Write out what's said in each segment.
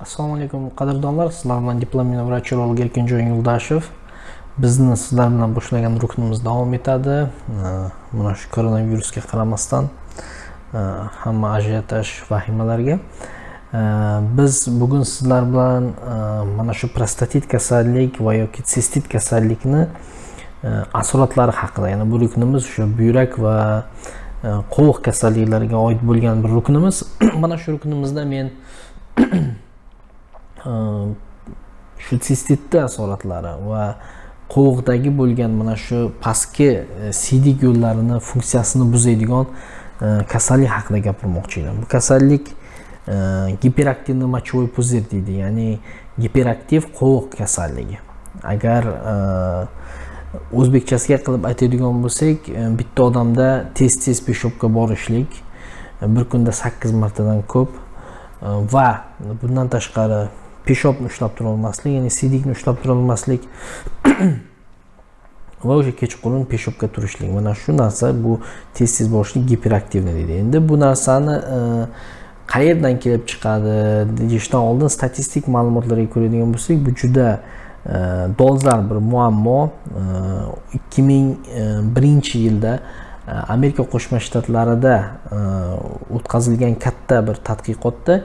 Assalomu alaykum qadrdonlar, sizlar bilan diplomli vrach-urolog Erkinjon Yo'ldashev. Bizni sizlar bilan boshlagan ruknimiz davom etadi. Mana shu koronavirusga qaramasdan hamma ajiotaj vahimalarga biz bugun sizlar bilan mana shu prostatit kasallik va yoki sistit kasallikni asoratlari haqida, ya'ni bu ruknimiz o'sha buyrak va qo'riq kasalliklariga oid bo'lgan bir ruknimiz. Mana shu ruknimizda men shu sistitni asoratlari va qo'riqdagi bo'lgan mana shu pastki siydik yo'llarini funksiyasini buzadigan kasallik haqida gapirmoqchi edim. Bu kasallik giperaktivniy mochovoy puzir deydi, ya'ni giperaktiv qo'riq kasalligi. Agar o'zbekchasiga qilib aytadigan bo'lsak, bitta odamda tez peshobga borishlik, bir kunda 8 martadan ko'p va bundan tashqari peshobni ushlab tura olmaslik, ya'ni siydikni ushlab tura olmaslik va o'sha kechqurun peshobga turishlik. Mana shu narsa bu tez borishlik giperaktivniy deydi. Endi bu narsani qayerdan kelib chiqadi deyishdan oldin statistik ma'lumotlarga ko'radigan bo'lsak, bu juda dolzarb bir muammo. 2001-yilda Amerika Qo'shma Shtatlarida o'tkazilgan katta bir tadqiqotda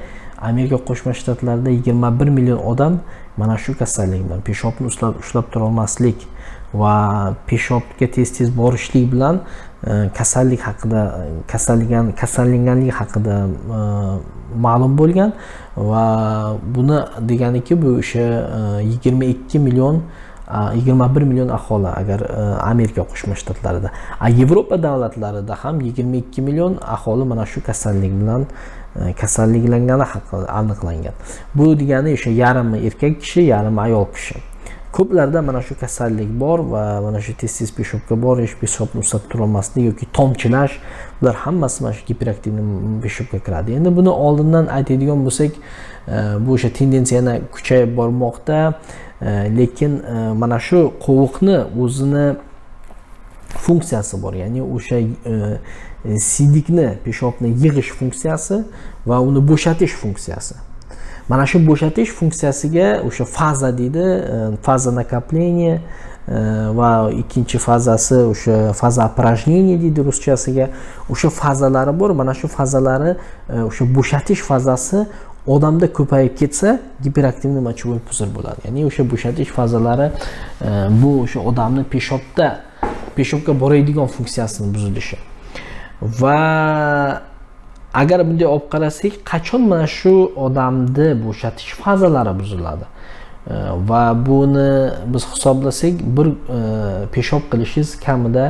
Amerika Qo'shma Shtatlarida 21 million odam mana shu kasallik bilan, peshobni ushlab tura olmaslik va peshobga tez borishlik bilan kasallik haqida, kasallanganligi haqida ma'lum bo'lgan va buni deganiki bu o'sha 21 million aholi agar Amerika Qo'shma Shtatlarida, Yevropa davlatlarida ham 22 million aholi mana shu kasallik bilan kasalliklangani haqida aniqlangan. Bu degani o'sha yarimi erkak kishi, yarimi ayol kishi. Ko'plarda mana shu kasallik bor va mana shu tez peshobga borish, peshobni ushlab tura olmaslik yoki tomchilash, bular hammasi mana shu giperaktivniy peshobga kiradi. Endi buni oldindan aytadigan bo'lsak, bu o'sha tendensiya yana kuchayib bormoqda. Lekin mana shu qo'riqni o'zini funksiyasi bor, ya'ni o'sha siydikni, peshobni yig'ish funksiyasi va uni bo'shatish funksiyasi. Mana shu bo'shatish funksiyasiga o'sha faza deydi, faza nakoplения va ikkinchi fazasi o'sha faza опорожнения deydi ruschasiga. O'sha fazalari bor. Mana shu fazalari, o'sha bo'shatish fazasi odamda ko'payib ketsa, giperaktivniy mochovoy puzir bo'ladi. Ya'ni o'sha bo'shatish fazalari bu o'sha odamni peshobga boradigan funksiyasini buzilishi. Va agar bunday olib qarasak, qachon mana shu odamni bo'shatish fazalari buziladi va buni biz hisoblasak, bir peshob qilishingiz kamida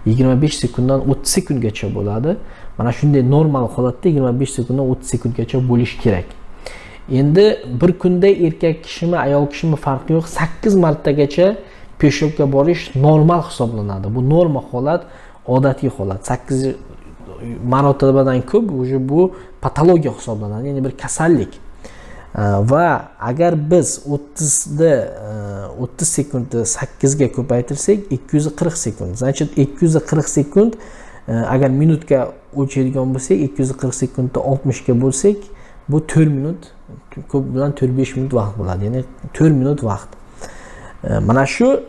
25 sekunddan 30 sekundgacha bo'ladi. Mana shunday normal holatda 25 sekunddan 30 sekundgacha bo'lishi kerak. Endi bir kunda erkak kishimi, ayol kishimi farqi yo'q, 8 martagacha peshobga borish normal hisoblanadi. Bu norma holat, odatiy holat. 8 marotabadan ko'p bu patologiya hisoblanadi, ya'ni bir kasallik. Va agar biz 30 sekundni 8 ga ko'paytirsak, 240 sekund. Значит, 240 sekund agar minutga o'lchaydigan bo'lsak, 240 sekundni 60 ga bo'lsak, bu 4 minut, ko'p bilan 4-5 minut vaqt bo'ladi. Ya'ni 4 minut vaqt. Mana shu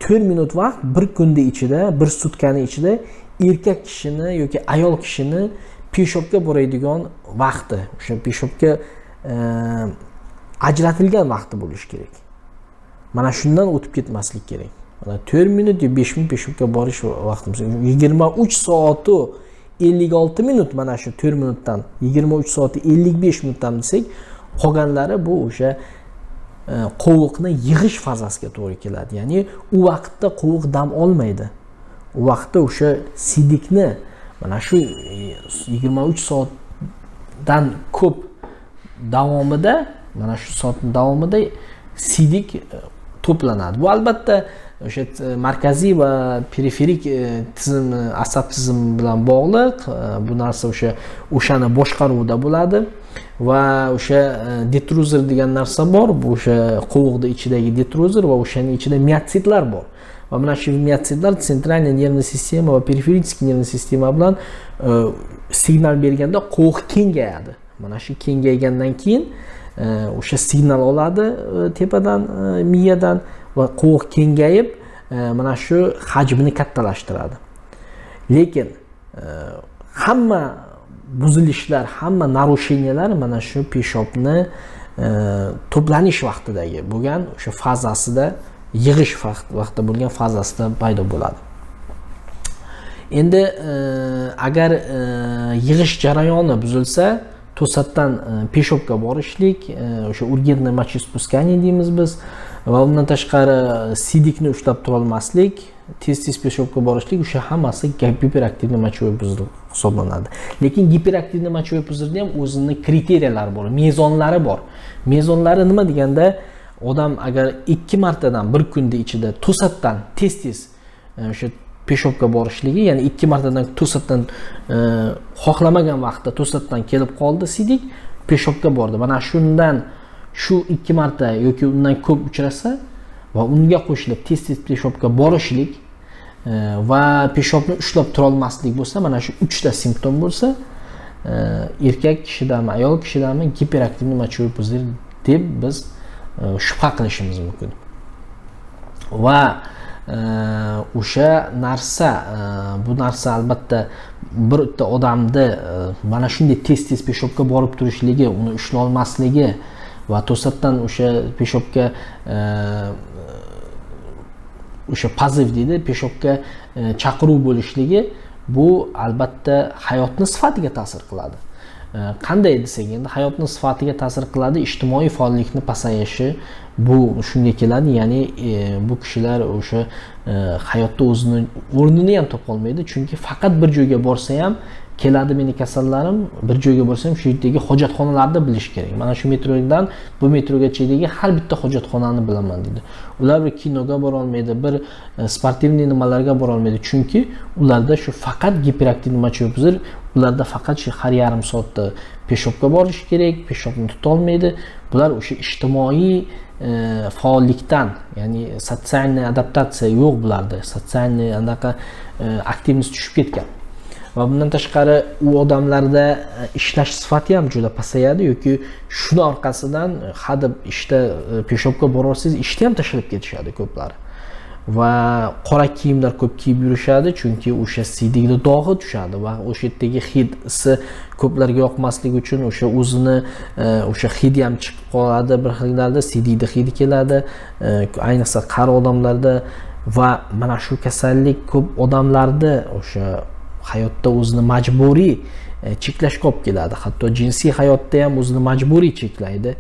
4 minut vaqt bir kunda ichida, bir sutkani ichida erkak kishini yoki ayol kishini peshobga boradigan vaqti, o'sha peshobga ajratilgan vaqti bo'lishi kerak. Mana shundan o'tib ketmaslik kerak. Mana 4 minut yoki 5 minut peshobga borish vaqtimiz. 23 soat 56 minut, mana shu 4 minutdan 23 soat 55 minutdan desak, qolganlari bu o'sha qo'riqni yig'ish fazasiga to'g'ri keladi. Ya'ni u vaqtda qo'riq dam olmaydi. U vaqtda o'sha siydikni mana shu 23 soatdan ko'p davomida, mana shu soatning davomida siydik to'planadi. Bu albatta o'sha markaziy va periferik tizim, asab tizimi bilan bog'liq. Bu narsa o'shani boshqaruvida bo'ladi va o'sha detruzor degan narsa bor. Bu o'sha qo'riqning ichidagi detruzor va o'shaning ichida miyotsitlar bor. Va mana shu miyotsitlar sentralniy nervniy sistema va periferический nervniy sistema bilan signal berganda qo'riq kengayadi. Mana shu kengaygandan keyin o'sha signal oladi tepadan miyadan va qo'q kengayib mana shu hajmini kattalashtiradi. Lekin hamma buzilishlar, hamma narushenyalar mana shu peshobni to'planish vaqtidagi bo'lgan o'sha fazasida, yig'ish vaqtida bo'lgan fazasida paydo bo'ladi. Endi agar yig'ish jarayoni buzilsa, to'satdan peshobga borishlik, o'sha urgentniy mochespускание deymiz biz va undan tashqari sidikni ushlab tura olmaslik, tez peshobga borishlik, o'sha hammasi giperaktivniy mochevой puzir hisoblanadi. Lekin giperaktivniy mochevой puzirda ham o'zining kriteriyalar bor, mezonlari bor. Mezonlari nima deganda, odam agar 2 martadan bir kunda ichida to'satdan tez o'sha peshobga borishligi, ya'ni 2 martadan to'satdan xohlamagan vaqtda to'satdan kelib qoldi sidik, peshobga bordi. Mana shundan shu 2 marta yoki undan ko'p uchrasa va unga qo'shilib tez peshobga borishlik va peshobni ushlab tura olmaslik bo'lsa, mana shu 3 ta simptom bo'lsa, erkak kishidami, ayol kishidami giperaktivniy mochevой puzir deb biz shubha qilishimiz mumkin. Va o'sha narsa, bu narsa albatta bitta odamni mana shunday tez peshobga borib turishligi, uni ushlay olmasligi va to'satdan o'sha peshobga o'sha poziv deydi, peshobga chaqiruv bo'lishligi, bu albatta hayotning sifatiga ta'sir qiladi. Qanday desak, endi hayotning sifatiga ta'sir qiladi, ijtimoiy faollikni pasayishi bu shunga keladi, ya'ni bu kishilar o'sha hayotda o'zini o'rnini ham topa olmaydi, chunki faqat bir joyga borsa ham keladi meni kasallarim, bir joyga borsam shu yerdagi hojatxonalarni bilish kerak. Mana shu metrodan bu metrogachaga har bitta hojatxonani bilaman deydi. Ular bir kinoga bora olmaydi, bir sportivniy nimalarga bora olmaydi, chunki ularda shu faqat giperaktivniy mochevой puzir, ularda faqat shu har yarim soatda peshobga borish kerak, peshobni tuta olmaydi. Bular o'sha ijtimoiy faollikdan, ya'ni sotsialniy adaptatsiya yo'q bularda, sotsialniy anaqa aktivnost tushib ketgan. Va bundan tashqari u odamlarda ishlash sifati ham juda pasayadi yoki shuni orqasidan hadeb ishda peshobga borsangiz ishni ham tashlab ketishadi ko'plari. Va qora kiyimlar ko'p kiyib yurishadi, chunki o'sha sidikda dog'i tushadi va o'sha yerdagi hidsi ko'plarga yoqmasligi uchun o'sha o'zini o'sha hidi ham chiqib qoladi, bir xillarda sidikda hidi keladi, ayniqsa qari odamlarda. Va mana shu kasallik ko'p odamlarda o'sha hayotda o'zini majburiy cheklash qolib keladi. Hatto jinsiy hayotda ham o'zini majburiy cheklaydi,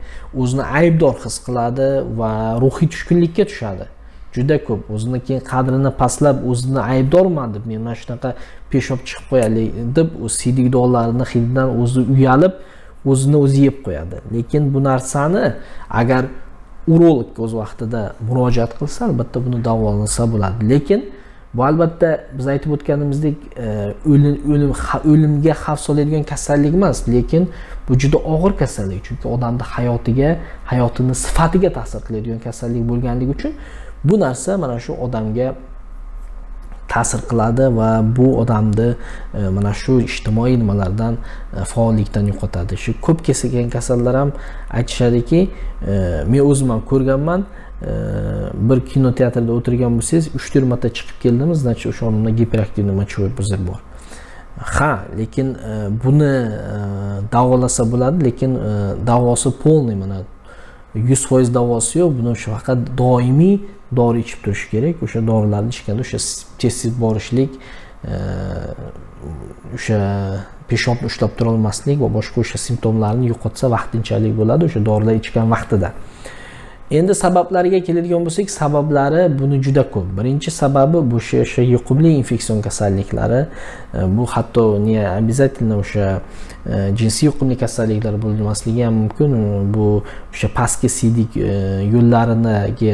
o'zini aybdor his qiladi va ruhiy tushkunlikka tushadi. Juda ko'p o'zini keyin qadrini pastlab, o'zini aybdorman deb, men mana shunaqa peshob chiqib qo'yaylik deb, o'z sidik dog'larini hididan o'zi uyalib, o'zini o'zi yeb qo'yadi. Lekin bu narsani agar urologga o'z vaqtida murojaat qilsa, albatta buni davolansa bo'ladi. Lekin bu albatta biz aytib o'tganimizdek o'limga xavf soladigan kasallik emas, lekin bu juda og'ir kasallik, chunki odamning hayotiga, hayotining sifatiga ta'sir qiladigan kasallik bo'lganligi uchun bu narsa mana shu odamga ta'sir qiladi va bu odamni mana shu ijtimoiy nimalardan, faollikdan yo'qotadi. Shu ko'p kesilgan kasallar ham aytishadiki, men o'zim ham ko'rganman, bir kinoteatrda o'tirgan bo'lsangiz 3-4 marta chiqib keldimiz, значит o'sha odamda giperaktivniy mochevой puzir bor. Ha, lekin buni davolasa bo'ladi, lekin davosi polniy, mana 100% davosi yo'q. Buni o'sha faqat doimiy dori ichib turish kerak. O'sha dorilarni ichganda o'sha tez borishlik, o'sha peshobni ushlab tura olmaslik va boshqa o'sha simptomlarni yo'qotsa vaqtinchalik bo'ladi o'sha dorilar ichgan vaqtida. Endi sabablariga keladigan bo'lsak, sabablari buni juda ko'p. Birinchi sababi bu o'sha yuqumli infeksion kasalliklari. Bu hatto ne обязательно o'sha jinsiy yuqumli kasalliklar bo'lmasligi ham mumkin. Bu o'sha pastki sidik yo'llaridagi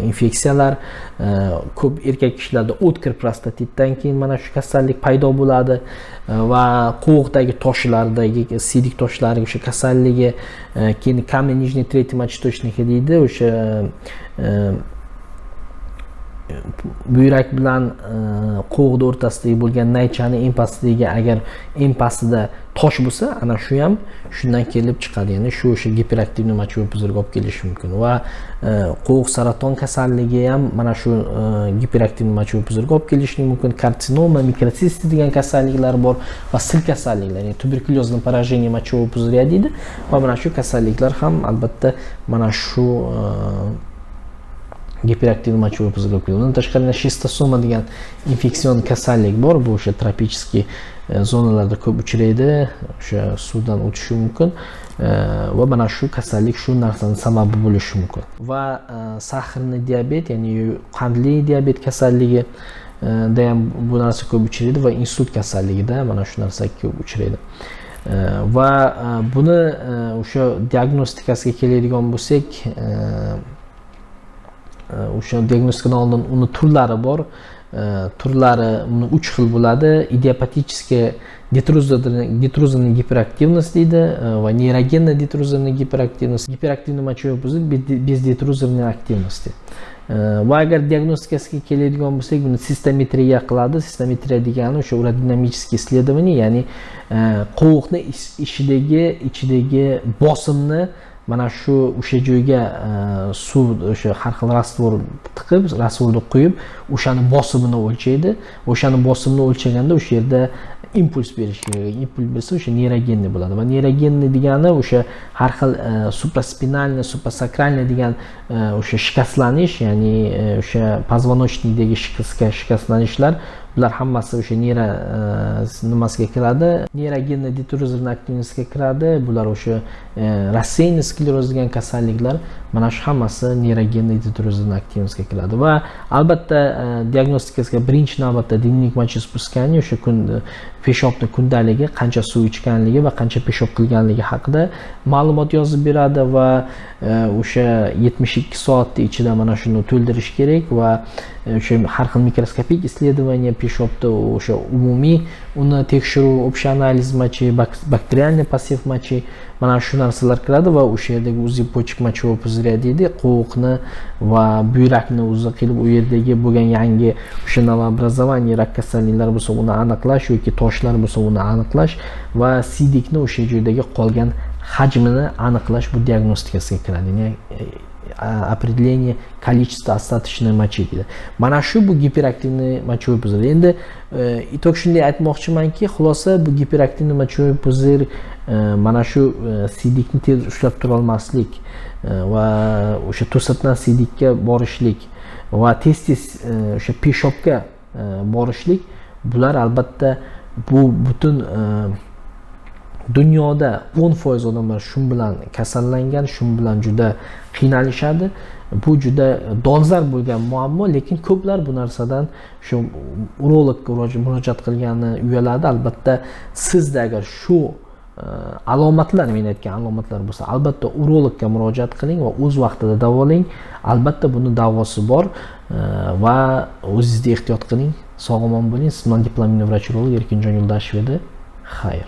infeksiyalar, ko'p erkak kishilarda o'tkir prostatitdan keyin mana shu kasallik paydo bo'ladi va qo'g'dagi toshlardagi sidik toshlari o'sha kasalligi, keyin камень нижний третий мочеточники deydi, o'sha buyrak bilan qo'g'ni o'rtasidagi bo'lgan naychani eng pastidagi agar eng pastida tosh bo'lsa, ana shu ham shundan kelib chiqadi. Ya'ni shu o'sha giperaktivniy mochovoy puzirga olib kelishi mumkin va qo'g' saraton kasalligi ham mana shu giperaktivniy mochovoy puzirga olib kelishi mumkin. Karsinoma, mikrotsisti degan kasalliklar bor va sil kasalliklar, ya'ni tuberkulyozli поражение mochovoy puzirya deydi va mana shu kasalliklar ham albatta mana shu giperaktivniy mochovoy puzirga olib keladi. Undan tashqari shistosoma degan infeksion kasallik bor. Bu o'sha tropический zonalarda ko'p uchraydi, o'sha suvdan o'tishi mumkin va mana shu kasallik shu narsani sababi bo'lishi mumkin. Va sahrli diabet, ya'ni qandli diabet kasalligi da ham bu narsa ko'p uchraydi va insult kasalligida mana shu narsa ko'p uchraydi. Va buni o'sha diagnostikasiga keladigan bo'lsak, o'sha diagnostikadan oldin uni turlari bor. Turlari 3 xil bo'ladi. Idiopatическая detruzivniy giperaktivnost deydi va neyrogenniy detruzivniy giperaktivnost, giperaktivniy mochovoy puzir без detruzivniy aktivnosti. Va agar diagnostikasiga keladigan bo'lsak, buni sistometriya qiladi. Sistometriya degani o'sha urodinamический исследование, ya'ni qovoqni ichidagi bosimni mana shu o'sha joyga suv, o'sha har xil rastvor tiqib, rastvorni quyib, o'shani bosimini o'lchaydi. O'shani bosimini o'lchaganda o'sha yerda impuls berish kerak. Impuls bersa o'sha neyrogenniy bo'ladi. Va neyrogenniy degani o'sha har xil supraspinalniy, suprasakralniy degan o'sha shikastlanish, ya'ni o'sha позвоночникdagi shikastlanishlar, bular hammasi o'sha nimasiga kiradi. Neyrogenniy detruzivniy aktivnostga kiradi. Bular o'sha рассеянный skleroz degan kasalliklar, mana shu hammasi neyrogenniy detruzivniy aktivnostga kiradi. Va albatta diagnostikasiga birinchi navbatda dnevnik мочеиспускания, o'sha peshobni kundaligi, qancha suv ichganligi va qancha peshob qilganligi haqida ma'lumot yozib beradi va o'sha 72 soat ichida mana shuni to'ldirish kerak va o'sha har xil mikroskopik исследование peshobda o'sha umumiy uni tekshiruv, общий analiz mochi, bakterialniy passiv mochi, mana shu narsalar kiradi va o'sha yerdagi uzi почек mochovoy puzirya deydi, qo'voqni va buyrakni o'zi qilib u yerdagi bo'lgan yangi o'sha novoobразование rak kasalliklari bo'lsa uni aniqlash yoki toshlar bo'lsa uni aniqlash va siydikni o'sha joydagi qolgan hajmini aniqlash bu diagnostikasiga kiradi. Ya'ni определение количества остаточной мочи deydi. Mana shu bu giperaktivniy mochovoy puzir. Endi itok shunday aytmoqchimanki, xulosa bu giperaktivniy mochovoy puzir mana shu siydikni tez ushlab tura olmaslik va o'sha to'satdan siydikka borishlik va tez o'sha peshobga borishlik, bular albatta bu butun dunyoda 10% odamlar shu bilan kasallangan, shu bilan juda qiynalishadi. Bu juda dolzarb bo'lgan muammo, lekin ko'plar bu narsadan shu urologga murojaat qilgani uyaladi. Albatta sizda agar shu alomatlar, men aytgan alomatlar bo'lsa, albatta urologga murojaat qiling va o'z vaqtida davolang. Albatta buni davosi bor va o'zingizni ehtiyot qiling. Sog' omon bo'ling. Siz bilan diplomli vrach urolog Erkinjon Yo'ldashev edi. Xayr.